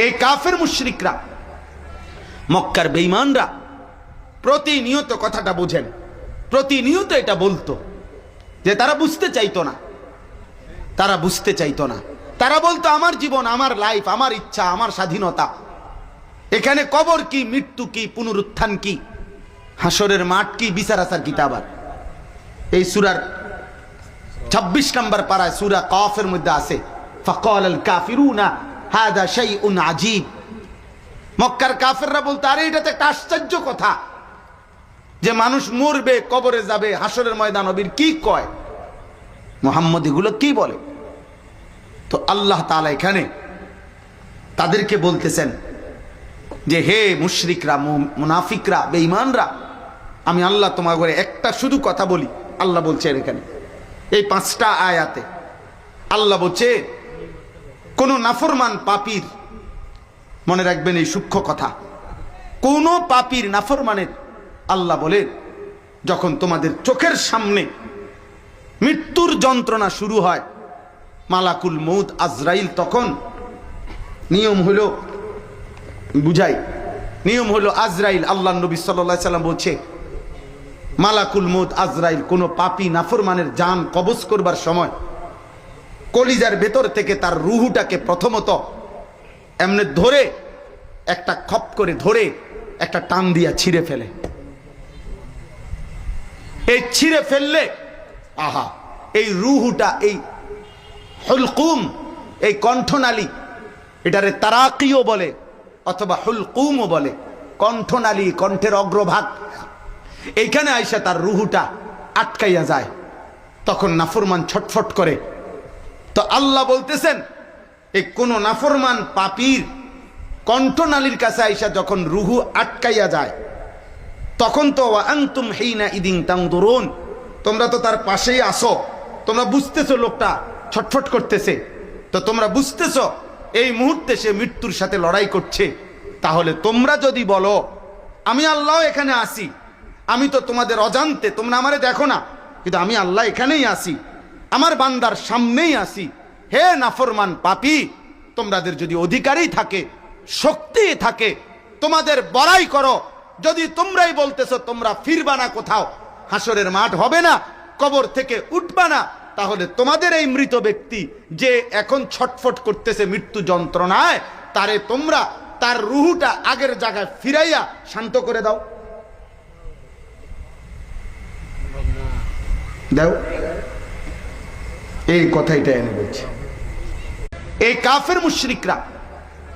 এই কাফের মুশরিকরা, মক্কার বেঈমানরা প্রতিনিয়ত কথাটা বুঝেন, প্রতিনিয়ত এটা বলতো যে তারা বুঝতে চাইতো না, তারা বুঝতে চাইতো না। তারা বলতো আমার জীবন, আমার লাইফ, আমার ইচ্ছা, আমার স্বাধীনতা। এখানে কবর কি, মৃত্যু কি, পুনরুত্থান কি, হাসরের মাঠ কি, বিচার আচার কি। আবার এই সূরার 26 নম্বর পারায় সূরা কাফের মধ্যে আছে ফাকাল আল কাফিরুনা হাদা শাইউন আজীব। মক্কার কাফেররা বলতো আরে এটা তো একটা আশ্চর্য কথা যে মানুষ মরবে, কবরে যাবে, হাসরের ময়দান হবে। কি কয় মুহাম্মদ, এগুলো কি বলে? তো আল্লাহ তাআলা এখানে তাদেরকে বলতেছেন যে হে মুশরিকরা, মুনাফিকরা, বেঈমানরা, আমি আল্লাহ তোমাকে একটা শুধু কথা বলি। আল্লাহ বলছেন এখানে এই 5টা আয়াতে আল্লাহ বলছে কোন নাফরমান পাপীর, মনে রাখবেন এই সূক্ষ্ম কথা, কোন পাপীর নাফরমানের আল্লাহ বলেন যখন তোমাদের চোখের সামনে মৃত্যুর যন্ত্রণা শুরু হয়, মালাকুল মউত আজরাইল তখন নিয়ম হলো, বুঝাই, নিয়ম হলো আজরাইল, আল্লাহ নবী সাল্লাল্লাহু আলাইহি সাল্লাম বলছে মালাকুল মউত আজরাইল কোন পাপী নাফরমানের জান কবজ করবার সময় কলিজার ভেতর থেকে তার রুহুটাকে প্রথমত এমনি ধরে একটা খপ করে ধরে একটা টান দিয়া ছিঁড়ে ফেলে। এই ছিঁড়ে ফেললে আহা, এই রুহুটা, এই হুলকুম, এই কণ্ঠনালী, এটারে তারাকিও বলে অথবা হুলকুমও বলে, কণ্ঠনালী, কণ্ঠের অগ্রভাগ, এইখানে আইসা তার রুহুটা আটকাইয়া যায়, তখন নাফরমান ছটফট করে। তো আল্লাহ বলতেছেন এই কোন নাফরমান পাপীর কণ্ঠনালীর কাছে আইসা যখন রুহু আটকাইয়া যায়, তখন তো ওয়া আনতুম হিনা ইদিন তানদুরুন, তোমরা তো তার পাশেই আসো, তোমরা বুঝতেছো লোকটা ছটফট করতেছে, তো তোমরা বুঝতেছো এই মুহূর্তে সে মৃত্যুর সাথে লড়াই করছে। তাহলে তোমরা যদি বলো আমি আল্লাহ এখানে আসি, আমি তো তোমাদের অজান্তে, তোমরা আমারে দেখো না, কিন্তু আমি আল্লাহ এখানেই আসি, আমার বান্দার সামনেই আসি, হে নাফরমান পাপী, তোমাদের যদি অধিকারই থাকে, শক্তি থাকে, তোমাদের বড়াই করো। যদি তোমরাই বলতেছো তোমরা ফিরবা না, কোথাও হাসরের মাঠ হবে না, কবর থেকে উঠবা না, তাহলে তোমাদের এই মৃত ব্যক্তি যে এখন ছটফট করতেছে মৃত্যু যন্ত্রণায়, তারে তোমরা তার রুহুটা আগের জায়গায় ফিরাইয়া শান্ত করে দাও, দাও। এই কথাইটা এনে বলছে এই কাফের মুশরিকরা